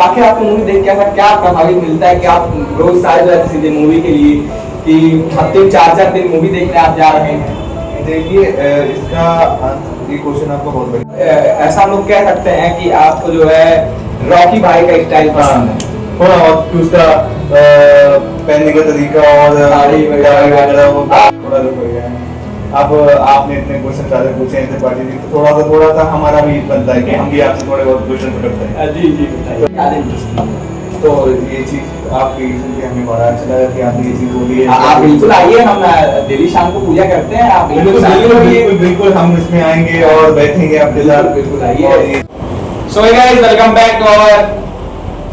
आखिर आपको मूवी देख के ऐसा क्या प्रभावित मिलता है कि आप रोज सारे जो है सीधे मूवी के लिए कि हफ्ते में 4-4 दिन मूवी देखने आप जा रहे हैं? देखिए इसका ये क्वेश्चन आपको बहुत बढ़िया। ऐसा हम लोग कह सकते हैं कि आपको जो है रॉकी भाई का स्टाइल पसंद है, थोड़ा बहुत उसका पहनने का तरीका और दाढ़ी वगैरह वो थोड़ा रुक गया है। अब आपने इतने क्वेश्चन सारे पूछे हैं त्रिपाठी जी, तो थोड़ा सा हमारा भी बनता है कि हम भी आपसे थोड़े बहुत क्वेश्चन करते हैं। जी जी बताइए। तो ये चीज आपकी सुन के हमें बड़ा अच्छा लगा कि आपने ये चीज बोली है। आप बिल्कुल आइए, हम डेली शाम को पूजा करते हैं, आप बिल्कुल बिल्कुल बिल्कुल हम इसमें आएंगे और बैठेंगे आपके साथ। बिल्कुल आइए। So guys welcome back to our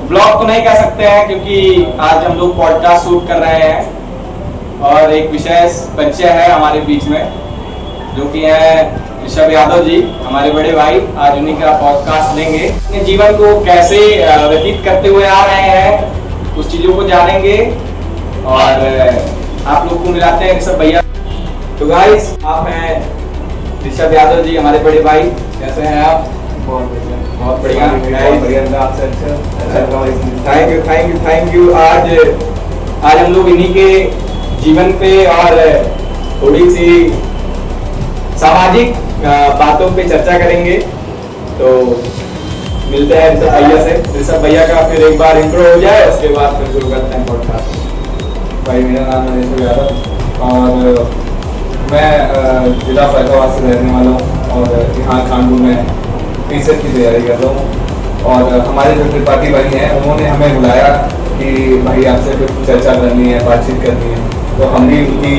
blog. तो नहीं कह सकते हैं क्योंकि आज हम लोग पॉडकास्ट शूट कर रहे हैं और एक विशेष परिचय है हमारे बीच में जो कि है ऋषभ यादव जी, हमारे बड़े भाई। आज उन्हीं का पॉडकास्ट लेंगे, अपने जीवन को कैसे व्यतीत करते हुए आ रहे हैं उस चीज़ों को जानेंगे और आप लोग को मिलाते हैं ऋषभ भैया। तो गाइस आप हैं ऋषभ यादव जी, हमारे बड़े भाई, कैसे हैं आप? बहुत बढ़िया बहुत बढ़िया आपसे थैंक यू। आज हम लोग इन्हीं के जीवन पे और थोड़ी सी सामाजिक बातों पे चर्चा करेंगे। तो मिलते हैं ऋषभ भैया से। ऋषभ भैया का फिर एक बार इंट्रो हो जाए, उसके बाद फिर शुरू करते हैं पॉडकास्ट। भाई मेरा नाम है ऋषभ यादव और मैं जिला फैजाबाद से रहने वाला हूँ और यहाँ कानपुर में टीचर की तैयारी कर रहा हूँ। और हमारे जो त्रिपाठी भाई हैं उन्होंने हमें बुलाया कि भाई आपसे कुछ चर्चा करनी है, बातचीत करनी है। तो हम भी उनकी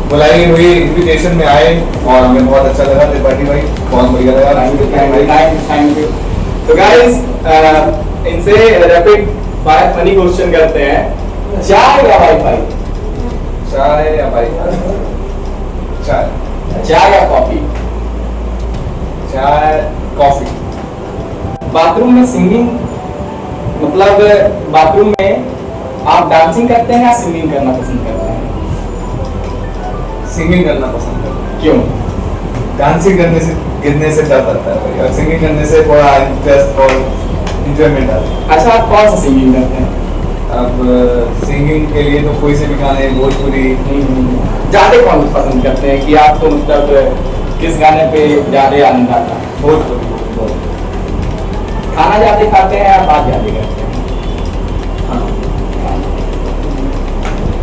बुलाई हुई इन्विटेशन में आए और हमें बहुत अच्छा लगा। त्रिपाठी भाई बहुत बढ़िया लगा। Thank you. तो गाइस इनसे रैपिड फायर फनी क्वेश्चन करते हैं। चाय या वाईफाई? चाय या वाईफाई? चाय। चाय या कॉफी? चाय कॉफी। बाथरूम में सिंगिंग, मतलब बाथरूम में आप डांसिंग करते हैं या सिंगिंग करना पसंद करते हैं? सिंगिंग करना पसंद है। क्यों? डांसिंग करने से गिरने से डर लगता है भाई, और सिंगिंग करने से थोड़ा इंटरेस्ट और इंजॉयमेंट आता है। अच्छा, आप कौन सा सिंगिंग करते हैं? अब सिंगिंग के लिए तो कोई से भी गाने, भोजपुरी। ज्यादा कौन पसंद करते हैं कि आपको मतलब किस गाने पे ज्यादा आनंद आता है? भोजपुरी। खाना ज्यादा खाते हैं या बात ज्यादा करते हैं?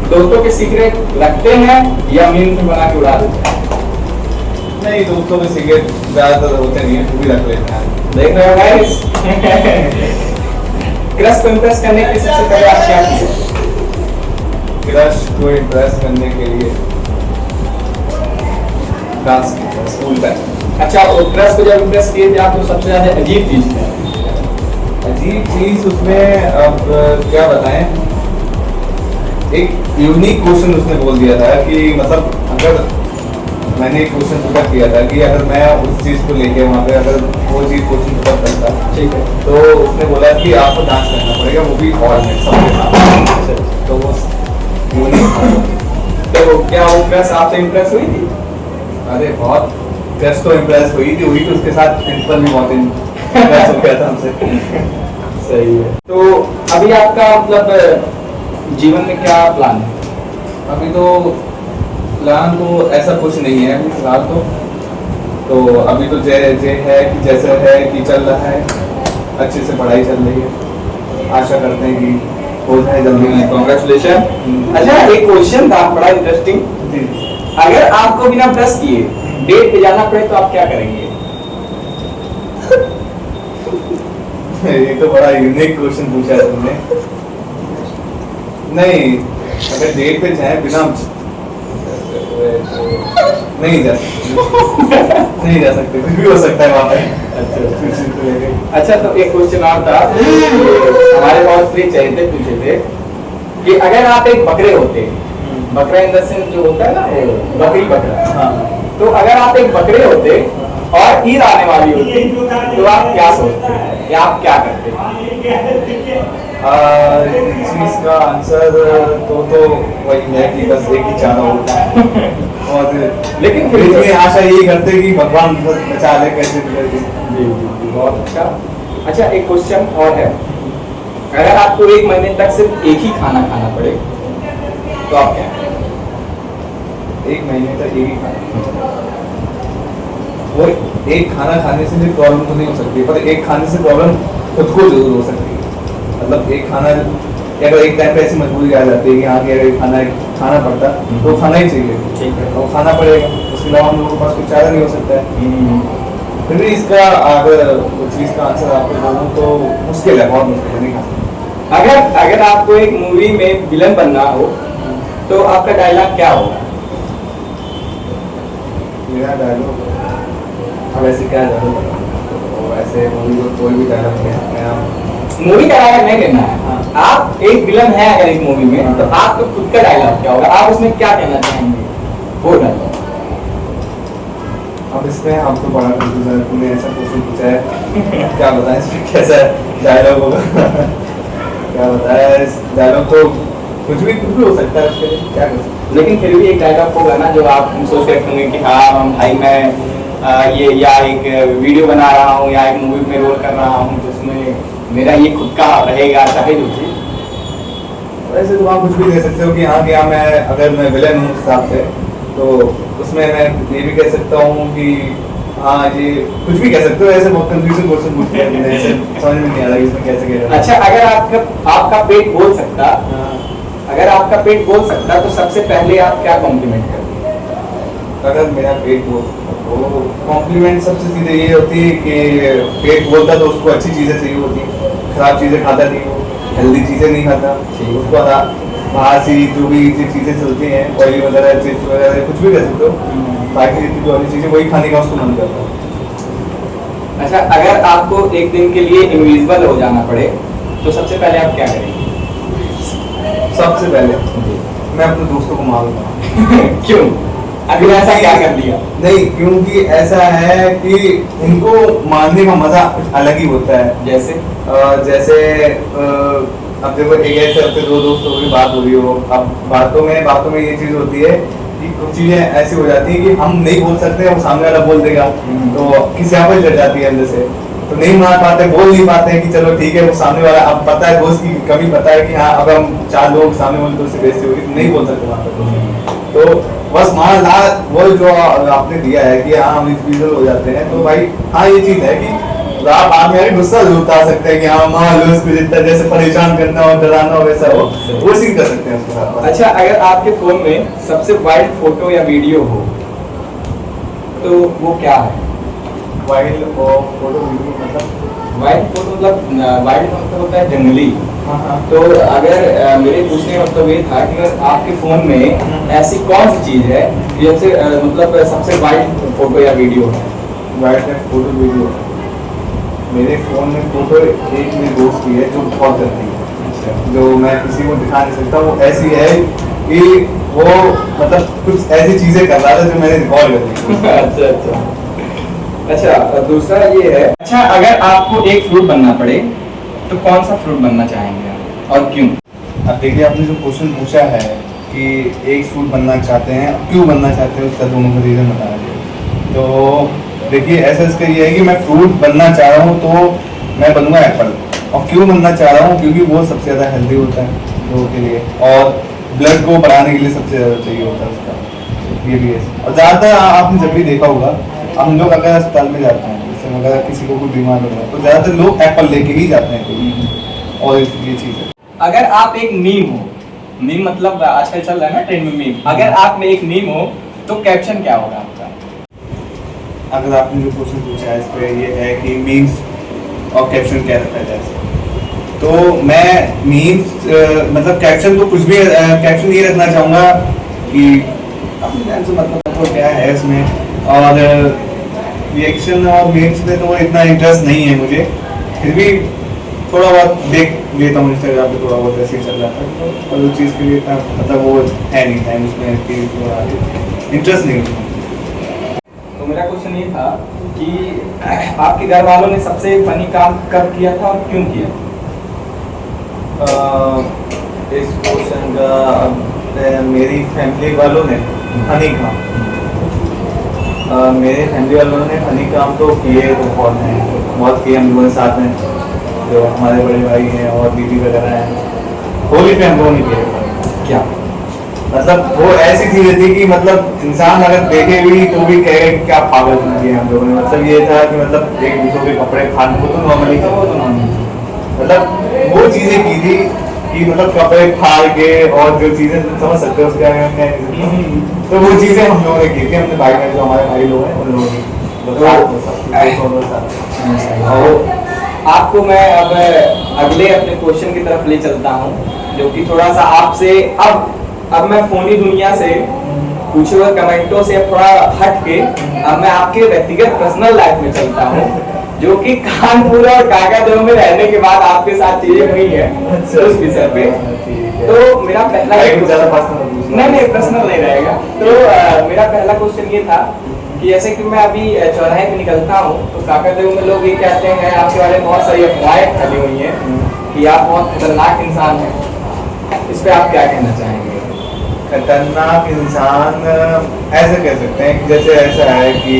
दोस्तों के सीक्रेट रखते हैं या मीम से बना के उड़ा देते हैं? नहीं, दोस्तों के सिगरेट ज्यादातर होते नहीं है, वो भी रख लेते हैं। देख रहे हो गाइस? क्रश को इम्प्रेस करने के लिए सबसे पहले आप क्या किए? क्रश को इम्प्रेस करने के लिए डांस किया स्कूल टाइम। अच्छा, वो क्रश को जब इम्प्रेस किए थे आप तो सबसे ज्यादा अजीब चीज क्या? अजीब चीज उसमें अब क्या बताएं, एक यूनिक क्वेश्चन उसने बोल दिया था कि मतलब अगर मैंने एक क्वेश्चन पुट किया था कि अगर मैं उस चीज़ को लेके वहाँ पे अगर वो चीज़ क्वेश्चन पुट करता, ठीक है, तो उसने बोला कि आपको डांस करना पड़ेगा, वो भी हॉल में सबके साथ। तो वो यूनिक था। तो क्या वो क्रश आपसे इम्प्रेस हुई थी? अरे बहुत क्रश तो इम्प्रेस हुई थी उसके साथ प्रिंसिपल भी बहुत इम्प्रेस हो गया था हमसे। सही है। तो अभी आपका मतलब जीवन में क्या प्लान है? अभी तो प्लान तो ऐसा कुछ नहीं है अभी फिलहाल तो अभी तो जय है कि जैसा है कि चल रहा है, अच्छे से पढ़ाई चल रही है, आशा करते हैं कि हो जाए जल्दी में। कॉन्ग्रेचुलेशन। अच्छा, एक क्वेश्चन था बड़ा इंटरेस्टिंग। जी। अगर आपको बिना ब्रश किए डेट पे जाना पड़े तो आप क्या करेंगे? ये तो बड़ा यूनिक क्वेश्चन पूछा है तुमने। नहीं, अगर डेट पे जाए बिना नहीं जा सकते कुछ भी हो सकता है वहाँ पे। अच्छा, तो एक क्वेश्चन और था हमारे बहुत प्रिय चहेते पूछे थे कि अगर आप एक बकरे होते, बकरा इन द सेंस जो होता है ना वो बकरी बकरा, हाँ। तो अगर आप एक बकरे होते और ईद आने वाली होती तो आप क्या सोचते या आप क्या करते? इस चीज का आंसर तो वही है कि बस एक ही चारा होता है और लेकिन फिर इसमें आशा यही करते कि भगवान बचा ले कैसे भी करके। जी जी बहुत अच्छा। अच्छा, एक क्वेश्चन और है अगर आपको 1 महीने तक सिर्फ एक ही खाना खाना पड़े तो आप क्या करें? 1 महीने तक एक ही खाना, वो एक खाना खाने से भी प्रॉब्लम तो नहीं हो सकती, पर एक खाने से प्रॉब्लम खुद को जरूर हो सकती है। मतलब एक खाना, अगर एक टाइम पे ऐसी मजबूरी आ जाती है कि हाँ कि अगर खाना खाना पड़ता तो खाना ही चाहिए, ठीक है। तो खाना पड़ेगा, उसके अलावा हम लोगों के पास कुछ चारा नहीं हो सकता है। फिर भी इसका अगर उस चीज़ का आंसर आपको बोलूँ तो मुश्किल है, बहुत मुश्किल है, नहीं खा सकते। अगर आपको एक मूवी में विलन बनना हो तो आपका डायलॉग क्या होगा? मेरा डायलॉग, अब ऐसे क्या डायलॉग, तो ऐसे मूवी को कोई भी डायलॉग ले सकते हैं आप। मूवी का डायलॉग नहीं लेना है। हाँ। आप एक विलन है अगर एक मूवी में, तो आपका खुद का डायलॉग क्या होगा? आप उसमें क्या कहना चाहेंगे? वो डायलॉग। अब इसमें आपको बड़ा कंफ्यूज है, तुमने ऐसा क्वेश्चन पूछा है, क्या बताएं इसमें कैसा डायलॉग होगा। क्या बताएं, इस डायलॉग तो कुछ भी हो सकता है, उसके लिए क्या कर सकते हैं। लेकिन फिर भी एक डायलॉग होगा ना जो आप सोच के रखेंगे कि हाँ हम भाई मैं ये या एक वीडियो बना रहा हूँ या एक मूवी में रोल कर रहा हूँ जिसमें मेरा ये खुद का रहेगा, चाहे जो चीज। वैसे तो आप कुछ भी दे सकते हो कि हाँ क्या, मैं अगर मैं विलन हूँ उस हिसाब से, तो उसमें मैं ये भी कह सकता हूँ कि हाँ ये कुछ भी कह सकते हो। ऐसे बहुत कंफ्यूजन क्वेश्चन पूछ लिया तुमने, ऐसे समझ में नहीं आ रहा कि इसमें कैसे कह रहा है। अच्छा, अगर आपका पेट बोल सकता, अगर आपका पेट बोल सकता तो सबसे पहले आप क्या कॉम्प्लीमेंट करते? अगर मेरा पेट बोलता तो कॉम्प्लीमेंट सबसे सीधे ये होती है कि पेट बोलता तो उसको अच्छी चीज़ें चाहिए होती, खराब चीज़ें खाता नहीं, वो हेल्दी चीज़ें नहीं खाता, उसको बाहर से जो भी चीज़ें चलती हैं ऑयली वगैरह, चिप्स वगैरह, कुछ भी कर सकते हो, बाकी जितनी जो वाली चीज़ें वही खाने का उसको मन करता है। अच्छा, अगर आपको एक दिन के लिए इनविजिबल हो जाना पड़े तो सबसे पहले आप क्या करेंगे? सबसे पहले मैं अपने दोस्तों को मारूंगा। क्यों? अगर ऐसा क्या कर दिया? नहीं, क्योंकि ऐसा है कि उनको मारने का मजा कुछ अलग ही होता है। जैसे अब देखो, एक ऐसे अपने दो दोस्तों की बात हो रही हो, अब बातों में ये चीज होती है कि कुछ चीजें ऐसी हो जाती है कि हम नहीं बोल सकते, वो सामने वाला बोल देगा, तो किसी आवाज लग जाती है अंदर से, तो नहीं मार पाते, बोल नहीं पाते कि चलो ठीक है, वो सामने वाला, अब पता है दोस्त की कभी पता है कि हाँ अगर हम 4 लोग सामने बोले तो उससे बेइज्जती होगी, तो नहीं बोल सकते वहां पर। तो बस मान ला वो जो आपने दिया है कि हाँ हम इन्फिजिबल हो जाते हैं, तो भाई हाँ ये चीज है कि आप मेरे गुस्सा जरूर उतार सकते हैं कि हाँ मान लो उसको जितना जैसे परेशान करना हो, डराना हो, वैसा हो, वो चीज कर सकते हैं उसके साथ। अच्छा, अगर आपके फोन में सबसे वाइल्ड फोटो या वीडियो हो तो वो क्या है? वाइल्ड फोटो वीडियो मतलब वाइल्ड फोटो मतलब वाइल्ड मतलब होता है जंगली। हाँ। तो अगर मेरे पूछने का मतलब ये था कि अगर आपके फोन में ऐसी कौन सी चीज है जिससे मतलब सबसे वाइल्ड फोटो या वीडियो है? वाइल्ड फोटो वीडियो मेरे फोन में फोटो एक मेरे दोस्त की है जो बहुत करती है, जो मैं किसी को दिखा नहीं सकता। वो ऐसी है कि वो मतलब कुछ ऐसी चीजें कर रहा था जो मैंने रिकॉर्ड कर दी। अच्छा, दूसरा ये है, अच्छा अगर आपको एक फ्रूट बनना पड़े तो कौन सा फ्रूट बनना चाहेंगे आप और क्यों? अब देखिए, आपने जो क्वेश्चन पूछा है कि एक फ्रूट बनना चाहते हैं, क्यों बनना चाहते हैं, उसका दोनों का रीज़न बता रहे। तो देखिए, ऐसा इसका ये है कि मैं फ्रूट बनना चाह रहा हूँ तो मैं बनूंगा एप्पल। और क्यों बनना चाह रहा हूँ? क्योंकि वो सबसे ज़्यादा हेल्दी होता है लोगों के लिए, और ब्लड को बढ़ाने के लिए सबसे ज़्यादा चाहिए होता है उसका, ये भी है। और ज़्यादातर आपने जब भी देखा होगा, हम लोग अगर अस्पताल में जाते हैं, जैसे अगर किसी को कोई बीमार हो रहा है तो ज़्यादातर लोग एप्पल लेके ही जाते हैं। और ये चीज़ है। अगर आप एक मीम हो, मीम मतलब आजकल चल रहा है ना ट्रेंड में मीम, अगर आप में एक मीम हो तो कैप्शन क्या होगा आपका? अगर आपने जो क्वेश्चन पूछा है इस पे ये है कि मीम्स और कैप्शन क्या रखा जाए, तो मैं मीम्स मतलब कैप्शन तो कुछ भी कैप्शन ये रखना चाहूँगा कि अपने ध्यान से मतलब तो क्या है इसमें, और रिएक्शन और मीम्स में तो इतना इंटरेस्ट नहीं है मुझे, फिर भी थोड़ा बहुत देख लेता हूँ इंस्टाग्राम पे, थोड़ा बहुत ऐसे ही चल जाता है, और उस चीज़ के लिए इतना मतलब वो है नहीं टाइम उसमें कि इंटरेस्ट नहीं होता। तो मेरा क्वेश्चन ये था कि आपके घर वालों ने सबसे फनी काम कब किया था और क्यों किया? इस क्वेश्चन का मेरी फैमिली वालों ने फनी काम, मेरे फैमिली वालों ने फनी काम तो किए तो बहुत किए हम लोगों के साथ में। जो हमारे बड़े भाई हैं और दीदी वगैरह हैं, होली पे हम लोगों ने किया। क्या मतलब वो ऐसी चीजें थी कि मतलब इंसान अगर देखे भी तो भी कहेगा कि क्या पागल बना दिया हम लोगों ने। मतलब ये था कि मतलब एक दूसरों के कपड़े फाड़ने को तो नॉर्मली था, वो तो नॉर्मल, मतलब वो चीजें की थी कि मतलब कपड़े फाड़ के और जो चीजें समझ सकते हो उसके बारे में मैं नहीं सकता। तो वो चीजें हम लोगों ने की थी अपने भाई में, जो हमारे भाई लोग हैं उन लोगों की। आपको मैं अब अगले अपने क्वेश्चन की तरफ ले चलता हूँ, जो कि थोड़ा सा आपसे अब मैं फोनी दुनिया से पूछे हुए कमेंटों से थोड़ा हट के अब मैं आपके व्यक्तिगत पर्सनल लाइफ में चलता हूँ, जो कि कानपुर और काकादेव में रहने के बाद आपके साथ चीजें हुई है उस विषय पे। तो मेरा पहला नहीं पर्सनल नहीं रहेगा। तो मेरा पहला क्वेश्चन ये था कि जैसे कि मैं अभी चौराहे पे निकलता हूँ तो काकादेव में लोग ये कहते हैं आपके बारे में बहुत सारी अफवाहें फैली हुई हैं कि आप बहुत खतरनाक इंसान हैं। इस पे आप क्या कहना चाहेंगे? खतरनाक इंसान ऐसे कह सकते हैं कि जैसे ऐसा है कि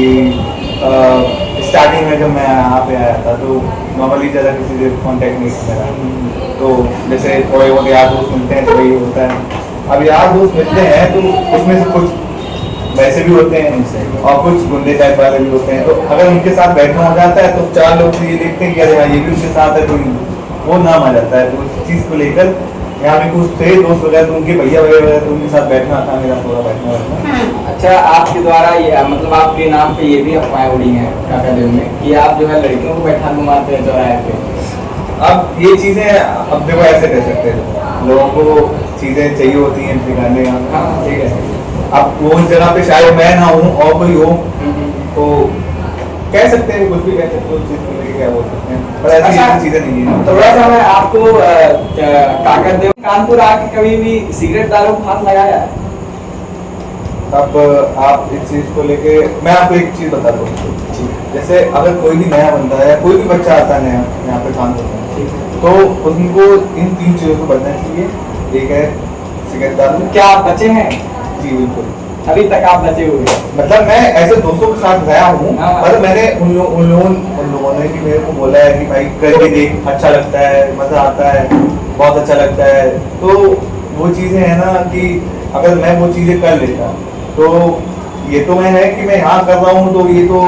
स्टार्टिंग में जब मैं यहाँ पे आया था तो नॉर्मली ज़्यादा किसी से कांटेक्ट नहीं था मेरा। तो जैसे थोड़े बहुत यार दोस्त मिलते हैं तो वही होता है। अब यार दोस्त मिलते हैं तो उसमें से कुछ वैसे भी होते हैं और कुछ गुंडे टाइप वाले भी होते हैं। तो अगर उनके साथ बैठना हो जाता है तो चार लोग ये देखते हैं कि अरे हाँ ये भी उसके साथ है, तो वो नाम आ जाता है। तो उस चीज़ को लेकर यहाँ पे कुछ थे दोस्त वगैरह, तो उनके भैया वगैरह तो उनके साथ बैठना था, मेरा थोड़ा बैठना रहता। अच्छा, आपके द्वारा ये मतलब आपके नाम पे ये भी अफवाहें उड़ी हैं काकादेव में कि आप जो है लड़कियों को बैठा घुमाते हैं चौराहे पे। अब ये चीज़ें अब देखो ऐसे कह सकते हैं, लोगों को चीज़ें चाहिए होती हैं ठिकाने का, ठीक है। अब वो उस जगह पे शायद मैं ना हूँ और कोई हो तो कह सकते हैं, कुछ भी कह सकते हो, उस चीज़ को लेके क्या बोल सकते हैं, पर ऐसी चीज़ें नहीं है। थोड़ा सा मैं आपको काकादेव कानपुर आके कभी भी सिगरेट दारू को हाथ लगाया है? अब आप इस चीज़ को लेके मैं आपको एक चीज़ बता दूँ, जैसे अगर कोई भी नया बंदा है, कोई भी बच्चा आता है नया यहाँ पे काम करता है, तो उनको इन 3 चीज़ों से बचना चाहिए। एक है सिगरेट दारू। क्या आप बचे हैं? जी बिल्कुल, अभी तक आप बचे हुए हैं। मतलब मैं ऐसे दोस्तों के साथ गया हूँ, पर मैंने उन लोगों ने कि मेरे को बोला है कि भाई करके देख, अच्छा लगता है, मज़ा आता है, बहुत अच्छा लगता है। तो वो चीज़ें हैं ना कि अगर मैं वो चीज़ें कर लेता तो ये तो मैं है कि मैं यहाँ कर रहा हूँ तो ये तो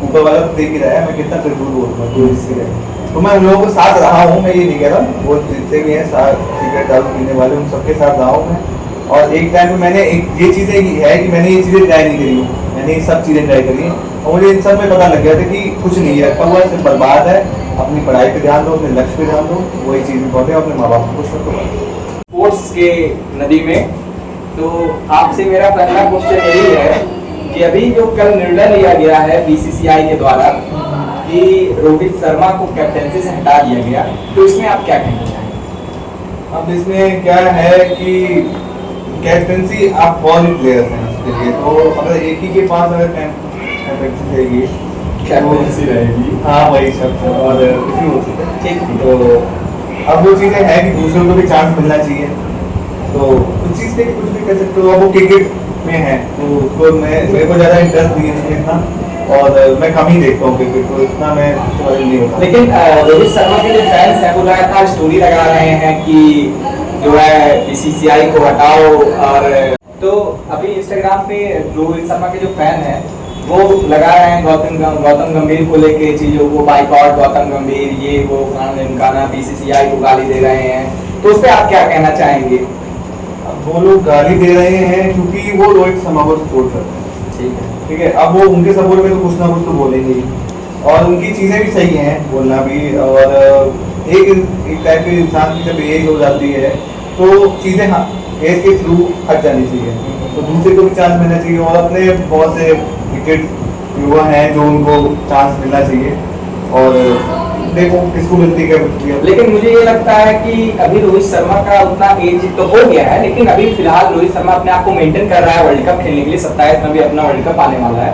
ऊपर वाला देख ही रहा है मैं कितना कर बोलूँगा, तो इसलिए तो मैं उन लोगों के साथ रहा हूँ। मैं ये नहीं कह रहा, वो जितने भी हैं सिगरेट दारू पीने वाले उन सबके साथ रहा हूँ मैं। और एक टाइम पे मैंने ये चीज़ें है कि मैंने ये चीज़ें ट्राई नहीं करी हूँ, मैंने ये सब चीज़ें ट्राई करी हैं और मुझे इन सब में पता लग गया था कि कुछ नहीं है, रखा हुआ सिर्फ बर्बाद है। अपनी पढ़ाई पे ध्यान दो, अपने लक्ष्य पे ध्यान दो, वही चीज़ में पहुँचे, अपने माँ बाप को खुश रखो। स्पोर्ट्स के नदी में तो आपसे मेरा पहला क्वेश्चन यही है कि अभी जो कल निर्णय लिया गया है बीसीसीआई के द्वारा कि रोहित शर्मा को कैप्टनसी से हटा दिया गया, तो इसमें आप क्या कहना चाहेंगे? अब इसमें क्या है कि कैप्टनसी आप बहुत ही प्लेयर्स हैं उसके लिए, तो अगर एक ही के पास अगर कैप्टनसी रहेगी, कैप्टनसी रहेगी, हाँ वही सब और कुछ भी हो सकता है, ठीक। तो अब वो चीज़ें हैं कि दूसरों को भी चांस मिलना चाहिए, तो उस चीज़ पे कुछ भी कर सकते हो। अब वो क्रिकेट में है तो उसको मेरे को ज़्यादा इंटरेस्ट नहीं है उसमें इतना, और मैं कम ही देखता हूँ क्रिकेट, तो इतना मैं नहीं होता। लेकिन रोहित शर्मा के जो फैंस हैं वो लगातार स्टोरी लगा रहे हैं कि जो है बीसीसीआई को हटाओ, और तो अभी इंस्टाग्राम पे रोहित शर्मा के जो फैन हैं वो लगा रहे हैं गौतम गंभीर को लेके चीजों को, बाइकआउट गौतम गंभीर, ये वो खाना बीसीसीआई को गाली दे रहे हैं, तो उस पर आप क्या कहना चाहेंगे? वो लोग गाली दे रहे हैं क्योंकि वो रोहित शर्मा को सपोर्ट करते हैं, ठीक है। अब वो उनके सपोर्ट में तो कुछ ना कुछ तो बोलेंगे ही, और उनकी चीज़ें भी सही हैं बोलना भी, और एक टाइप के इंसान की जब एज हो जाती है तो चीज़ें हाँ एज के थ्रू हट जानी चाहिए, तो दूसरे को भी चांस मिलना चाहिए, और अपने बहुत से क्रिकेट युवा हैं जो उनको चांस मिलना चाहिए, और देखो किसको मिलती है। लेकिन मुझे ये लगता है कि अभी रोहित शर्मा का उतना एज तो हो गया है, लेकिन अभी फिलहाल रोहित शर्मा अपने आप को मेंटेन कर रहा है वर्ल्ड कप खेलने के लिए। 27 में भी अपना वर्ल्ड कप आने वाला है,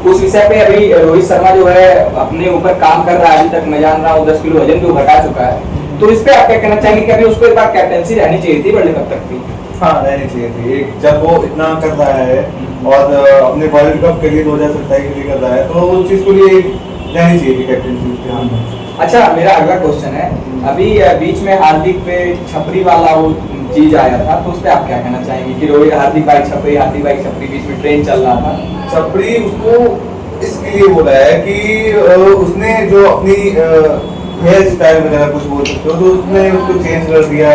उस विषय पे अभी रोहित शर्मा जो है अपने ऊपर काम कर रहा है। अभी तक मैं जान रहा हूँ 10 किलो वजन भी घटा चुका है, तो इस पे आप क्या कहना चाहेंगे कि अभी उसको एक बार कैप्टनसी रहनी चाहिए थी वर्ल्ड कप तक भी? हाँ रहनी चाहिए थी, जब वो इतना कर रहा है और अपने वर्ल्ड कप के लिए 2027 के लिए कर रहा है, तो उस चीज़ को लिए रहनी चाहिए थी कैप्टनसी उसके हाथ में। अच्छा, मेरा अगला क्वेश्चन है, अभी बीच में हार्दिक पे छपरी वाला वो चीज आया था, तो उस पे आप क्या कहना चाहेंगे कि रोहित हार्दिक भाई छपरी बीच में ट्रेन चल रहा था। छपरी उसको इसके लिए बोला है कि उसने जो अपनी हेयर स्टाइल वगैरह कुछ बोल सकते हो, तो उसने उसको चेंज कर दिया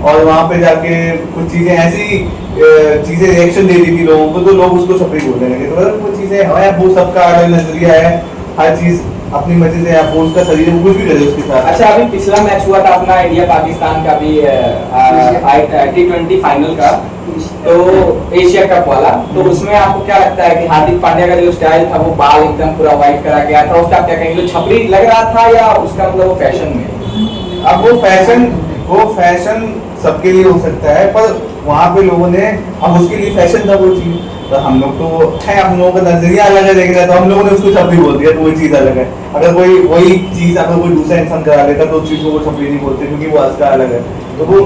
और वहाँ पे जाके कुछ चीजें ऐसी चीजें रिएक्शन दे दी थी लोगों को, तो लोग उसको छपरी बोलने लगे। तो मतलब वो चीजें है, वो सबका अलग नजरिया है, हर चीज अपनी मर्जी से, आप उसका शरीर है, वो कुछ भी करे उसके साथ। अच्छा, अभी पिछला मैच हुआ था अपना इंडिया पाकिस्तान का भी T20 फाइनल का, तो एशिया कप वाला, तो उसमें आपको क्या लगता है कि हार्दिक पांड्या का जो स्टाइल था, वो बाल एकदम पूरा व्हाइट करा गया था, उसका क्या कहेंगे, छपरी लग रहा था या उसका मतलब वो फैशन में? अब वो फैशन सबके लिए हो सकता है, पर वहाँ पे लोगों ने, अब उसके लिए फैशन था वो चीज, तो हम लोग तो है, हम लोगों का नजरिया अलग है देखना, तो हम लोगों ने उसको छपरी बोल दिया, तो वो चीज अलग है। अगर कोई वही चीज अगर कोई दूसरा इंसान करा लेता तो उस चीज को वो छपरी नहीं बोलते, क्योंकि वो उसका अलग है। तो वो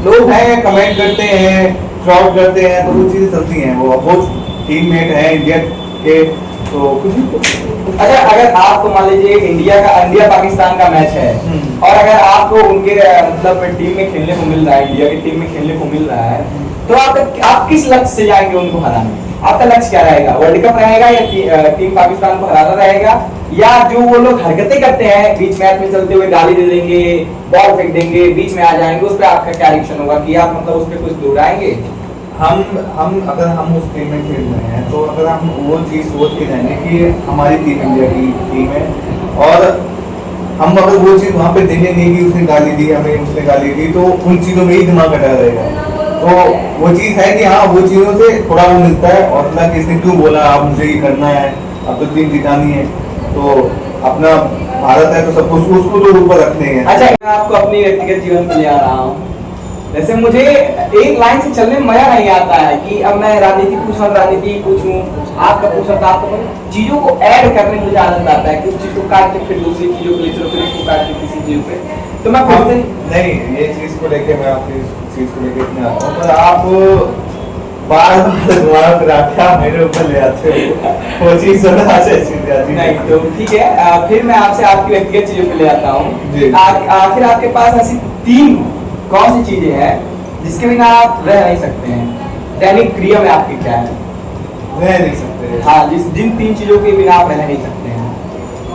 लोग हैं, कमेंट करते हैं, ट्रॉल करते हैं, तो वो चीजें चलती हैं, वो टीममेट है इंडिया के, तो कुछ भी। अच्छा, अगर आपको मान लीजिए इंडिया पाकिस्तान का मैच है और अगर आपको उनके मतलब टीम में खेलने को मिल रहा है, इंडिया की टीम में खेलने को मिल रहा है, तो आप किस लक्ष्य से जाएंगे उनको हराने? आपका लक्ष्य क्या रहेगा? वर्ल्ड कप रहेगा या टीम पाकिस्तान को हराना रहेगा, या जो वो लोग हरकतें करते हैं बीच मैच में चलते हुए, गाली दे देंगे, बॉल फेंक देंगे, बीच में आ जाएंगे, उस पर आपका क्या रिएक्शन होगा कि आप मतलब उस पर कुछ दोहराएंगे? हम अगर हम उस टीम में खेल रहे हैं, तो अगर हम वो चीज़ सोच के जाएंगे कि हमारी टीम इंडिया की टीम है, और हम अगर वो चीज़ वहाँ पे देखेंगे कि उसने गाली दी हमें, उसने गाली दी, तो उन चीज़ों में ही दिमाग अटका रहेगा। तो वो चीज़ है कि हाँ, वो चीज़ों से थोड़ा वो मिलता है, और ना कि इसने क्यों बोला, आप मुझे ये करना है, अब तो टीम जितानी है, तो अपना भारत है, तो सबको उसको तो ऊपर रखने हैं। अच्छा, मैं आपको अपनी व्यक्तिगत जीवन में ले आ रहा हूँ। जैसे मुझे एक लाइन से चलने में मजा नहीं आता है कि अब मैं राजनीति पूछूं, आपका पूछूं, तो आपको चीजों को ऐड करने में मुझे आनंद आता है कि उस चीज को काट के फिर दूसरी चीजों को ले चलो, फिर इसको काट के किसी चीज पे, तो मैं पूछते नहीं, ये चीज को लेके मैं आपकी चीज को लेके इतना आता हूँ, पर आप बार दोबारा फिर आके आप मेरे ऊपर ले आते हो, वो चीज थोड़ा अच्छी नहीं, तो ठीक है, फिर मैं आपसे आपकी व्यक्तिगत चीजों पे ले आता हूँ। आखिर आपके पास ऐसी 3 कौन सी चीजें हैं जिसके बिना आप रह नहीं सकते हैं? दैनिक क्रिया में आपकी क्या है? रह नहीं सकते? हाँ, जिन 3 चीजों के बिना आप रह नहीं सकते हैं।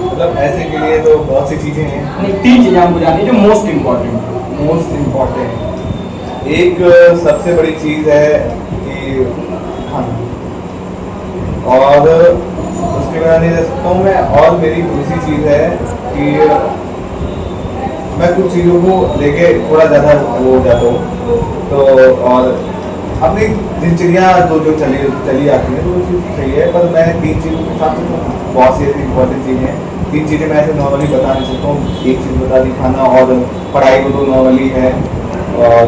मतलब ऐसे के लिए तो बहुत सी चीजें हैं। नहीं, 3 चीजें हमको जाननी जो मोस्ट इम्पोर्टेंट। एक सबसे बड़ी चीज है कि खाना, और उसके बिना नहीं रह सकता हूँ मैं। और मेरी दूसरी चीज है कि मैं कुछ चीज़ों को लेके थोड़ा ज़्यादा वो हो जाता हूँ, तो और अपनी दिनचर्या जो चली आती है, तो वो चीज़ सही है, पर मैं 3 चीज़ों के साथ बहुत सी ऐसी इंपॉर्टेंट चीज़ें हैं। 3 चीज़ें मैं ऐसे नॉर्मली बता नहीं सकता हूँ। एक चीज़ बता दी, खाना, और पढ़ाई को तो नॉर्मली है, और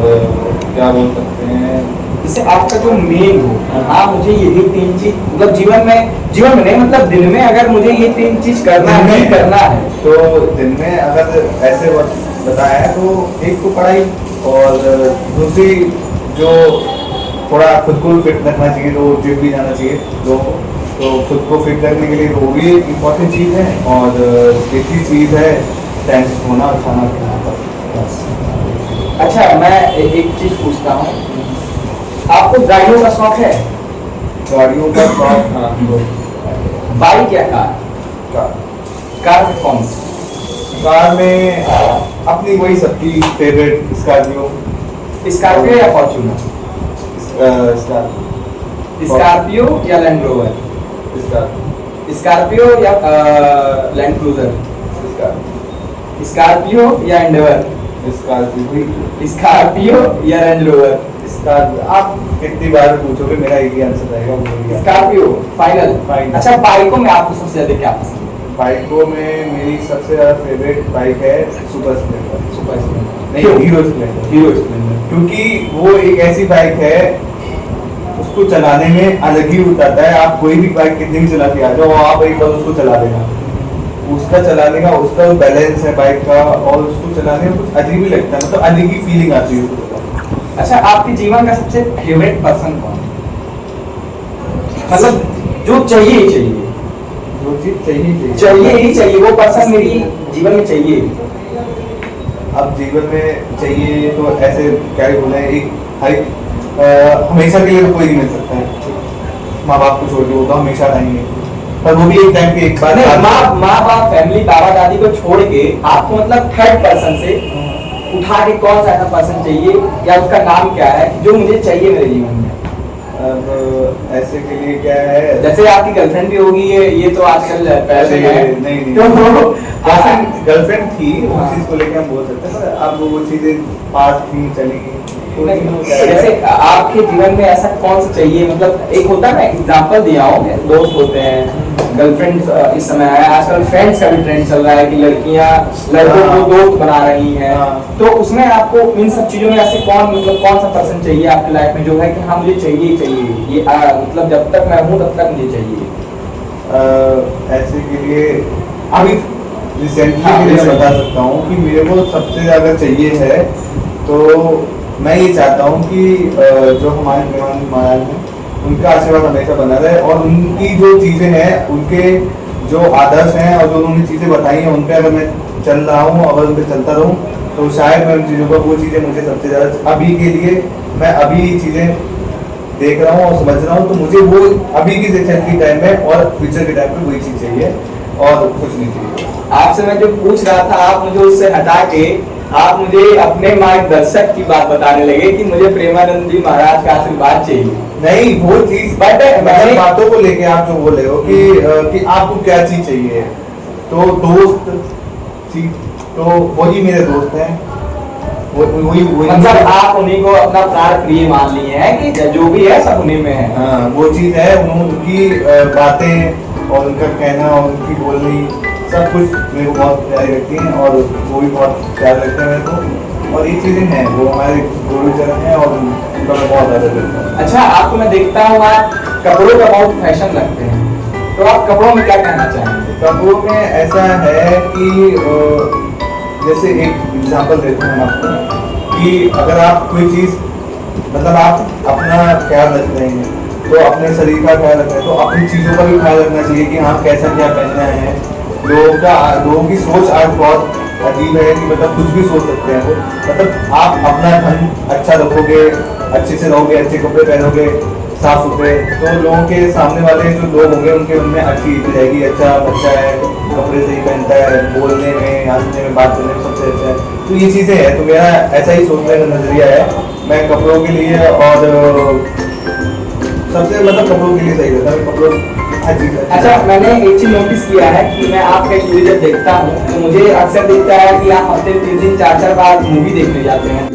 क्या बोल सकते हैं, इससे आपका जो मेन हो, हाँ मुझे यही 3 चीज मतलब जीवन में नहीं, मतलब दिन में अगर मुझे ये 3 चीज करना है, तो दिन में अगर ऐसे वक्त बताया है, तो एक तो पढ़ाई, और दूसरी जो थोड़ा खुद को फिट रखना चाहिए, तो जिम भी जाना चाहिए तो खुद को फिट रखने के लिए वो भी एक इम्पॉर्टेंट चीज़ है, और तीसरी चीज़ है टाइम से सोना और खाना पीना। अच्छा, मैं एक चीज पूछता हूँ, आपको गाड़ियों का शौक है? गाड़ियों का शौक, हाँ। बाइक या कार में कौन सी? कार में अपनी वही सबकी फेवरेट स्कॉर्पियो या फॉर्च्यूनर? स्कॉर्पियो या लैंड रोवर? स्कॉर्पियो या लैंड क्रूजर? स्कॉर्पियो या एंडेवर? स्कॉर्पियो या रेंज रोवर? आप कितनी बार पूछोगे, मेरा एक ही आंसर रहेगा, स्कॉर्पियो फाइनल। फाइनल। अच्छा, बाइकों में आपको सबसे ज्यादा क्या पसंद है? बाइकों में मेरी सबसे ज्यादा फेवरेट बाइक है सुपर स्प्लेंडर। नहीं, हीरो स्प्लेंडर, क्योंकि वो एक ऐसी बाइक है, उसको चलाने में अलग ही उतरता है। आप कोई भी बाइक कितनी भी चला के आ जाओ, आप एक बार उसको चला देना, उसका चलाने का उसका बैलेंस है बाइक का, और उसको चलाने में कुछ अजीब ही लगता है, मतलब अलग ही फीलिंग आती है। अच्छा, आपके जीवन का सबसे फेवरेट पर्सन कौन? मतलब जो चाहिए ही चाहिए, जो चीज चाहिए चाहिए ही चाहिए, वो पर्सन मेरी जीवन में चाहिए? अब जीवन में चाहिए तो ऐसे क्या ही बोले, एक हर हमेशा के लिए तो कोई नहीं मिल सकता है। माँ बाप को छोड़ के वो तो हमेशा रहेंगे, पर वो भी एक टाइम पे एक बार माँ बाप फैमिली दादा दादी को छोड़ के आपको मतलब थर्ड पर्सन से उठा के कौन सा ऐसा पर्सन चाहिए या उसका नाम क्या है जो मुझे चाहिए मेरे जीवन में? अब ऐसे के लिए क्या है, जैसे आपकी गर्लफ्रेंड भी होगी, ये तो आजकल पैसे है। नहीं तो गर्लफ्रेंड थी, उस चीज को लेके हम बोल सकते हैं, पर अब वो चीजें पास थी चली गई। जैसे आपके जीवन में ऐसा कौन सा चाहिए, मतलब एक होता है ना, एग्जांपल दिया हूँ, दोस्त होते हैं, गर्लफ्रेंड इस समय है, आजकल फ्रेंड्स का भी ट्रेंड चल रहा है कि लड़कियां लड़कों को दोस्त बना रही हैं। तो उसमें आपको इन सब चीजों में ऐसे कौन सा पर्सन चाहिए आपकी लाइफ में जो है कि हाँ मुझे चाहिए ही चाहिए, ये मतलब जब तक मैं हूँ तब तक मुझे चाहिए? ऐसे के लिए अभी रिसेंटली के लिए मैं बता सकता हूँ कि मेरे को सबसे ज्यादा चाहिए है, तो मैं ये चाहता हूँ कि जो हमारे मेहमान माया हैं उनका आशीर्वाद हमेशा बना रहे, और उनकी जो चीज़ें हैं, उनके जो आदर्श हैं और जो उन्होंने चीज़ें बताई हैं, उन पर अगर मैं चल रहा हूँ, अगर उन पर चलता रहूँ, तो शायद मैं उन चीज़ों को, वो चीज़ें मुझे सबसे ज़्यादा अभी के लिए, मैं अभी चीज़ें देख रहा हूँ और समझ रहा हूँ, तो मुझे वो अभी की के टाइम में और फ्यूचर के टाइम में वही चीज़ चाहिए और कुछ नहीं चाहिए। आपसे मैं जो पूछ रहा था, आप मुझे उससे हटा के आप मुझे अपने मार्गदर्शक की बात बताने लगे कि मुझे प्रेमानंद जी महाराज का आशीर्वाद चाहिए। नहीं, वो चीज बट मतलब बातों को लेके आप जो बोल रहे हो कि आपको क्या चीज चाहिए, तो दोस्त तो वही मेरे दोस्त हैं, वही मतलब आप उन्हीं को अपना प्राण प्रिय मान लिए हैं कि जो भी है सब उन्हीं में है। हाँ, वो चीज है, उनकी बातें और उनका कहना और उनकी बोलनी सब कुछ मेरे को बहुत प्यारी लगती हैं, और वो भी बहुत प्यार लगता है मेरे को, और ये चीज़ें हैं वो हमारे गुरुजन हैं और उनका मैं बहुत आदर करता हूँ। अच्छा, आपको मैं देखता हूँ आप कपड़ों का बहुत फैशन रखते हैं, तो आप कपड़ों में क्या कहना चाहेंगे? कपड़ों में ऐसा है कि जैसे एक एग्जांपल देता हूँ आपको कि अगर आप कोई चीज़, मतलब आप अपना ख्याल रख रहे हैं, तो अपने शरीर का ख्याल रख रहे हैं, तो अपनी चीज़ों का भी ख्याल रखना चाहिए कि हाँ कैसा क्या पहनना है। लोगों की सोच आज बहुत अजीब है कि मतलब कुछ भी सोच सकते हैं वो, मतलब आप अपना ढंग अच्छा रखोगे, अच्छे से रहोगे, अच्छे कपड़े पहनोगे, साफ सुथरे, तो लोगों के सामने वाले जो लोग होंगे उनके उनमें अच्छी चीज रहेगी, अच्छा बच्चा है, कपड़े सही पहनता है, बोलने में, हंसने में, बात करने में सबसे अच्छा है। तो ये चीज़ें हैं, तो मेरा ऐसा ही सोचने का नजरिया है। मैं कपड़ों के लिए और सबसे मतलब कपड़ों के लिए सही रहता है कपड़ों। अच्छा, मैंने एक चीज नोटिस किया है कि मैं आपका एक वीडियो जब देखता हूँ तो मुझे अक्सर दिखता है कि आप हफ्ते में 3 दिन 4 बार मूवी देखने जाते हैं।